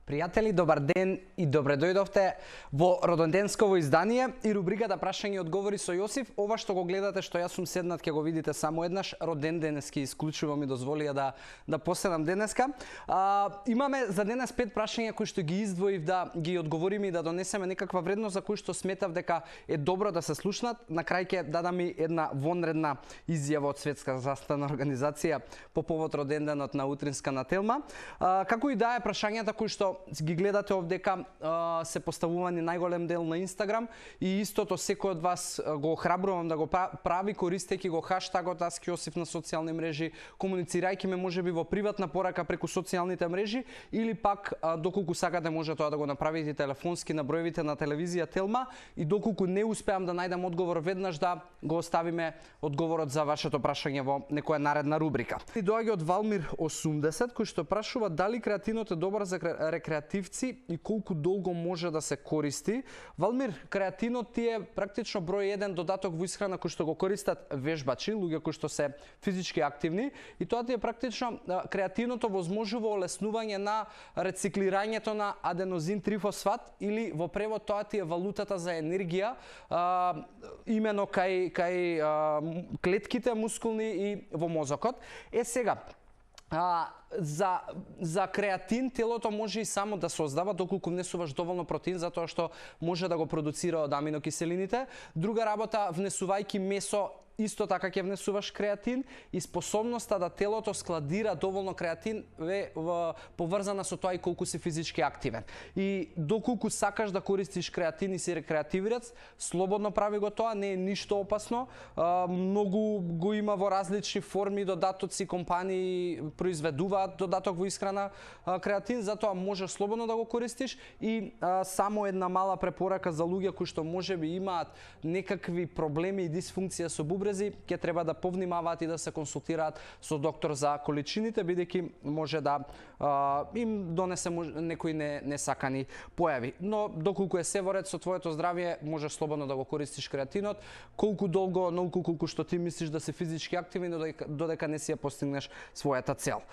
Пријатели, добар ден и добре дојдовте во роденденсково издание и рубриката Прашања и одговори со Јосиф. Ова што го гледате, што јас сум седнат, ќе го видите само еднаш. Роден денески исклучиво ми дозволија да поседам денеска. Имаме за денес 5 прашања кои што ги издвоив да ги одговориме и да донесеме некаква вредност за кои што сметав дека е добро да се слушнат. На крај ќе дадам и една вонредна изјава од Светска здравствена организација по повод роденденот на утринска на Телма. Како и да е, прашањата кои што ги гледате овдека се поставувани најголем дел на Инстаграм и истото секој од вас го охрабрувам да го прави користејќи го хаштагот Ask Јосиф на социјални мрежи, комуницирајќи ме можеби во приватна порака преку социјалните мрежи или пак доколку сакате може тоа да го направите телефонски на броевите на телевизија Телма и доколку не успеам да најдам одговор веднаш да го оставиме одговорот за вашето прашање во некоја наредна рубрика. И доаѓа од Валмир 80 кој што прашува дали креатинот е добар за рекреативци и колку долго може да се користи. Валмир, креатинот ти е практично број 1 додаток во исхрана кој што го користат вежбачи, луѓе кои што се физички активни и тоа ти е практично креатинот овозможува олеснување на рециклирањето на аденозин трифосфат или во превод тоа ти е валутата за енергија имено кај клетките мускулни и во мозокот. Сега за креатин телото може и само да создава доколку внесуваш доволно протеин затоа што може да го продуцира од аминокиселините. Друга работа, внесувајќи месо исто така ќе внесуваш креатин и способноста да телото складира доволно креатин е поврзана со тоа и колку си физички активен. И доколку сакаш да користиш креатин и си рекреативец, слободно прави го тоа, не е ништо опасно. Многу го има во различни форми додатоци, компании произведуваат додаток во исхрана креатин, затоа можеш слободно да го користиш и само една мала препорака за луѓе кои што можеби имаат некакви проблеми и дисфункција со бубрези, ќе треба да повнимаваат и да се консултираат со доктор за количините, бидејќи може да им донесе некои несакани појави. Но доколку е се во ред со твоето здравје, можеш слободно да го користиш креатинот. Колку долго, колку што ти мислиш да си физички активен, додека не си ја постигнеш својата цел.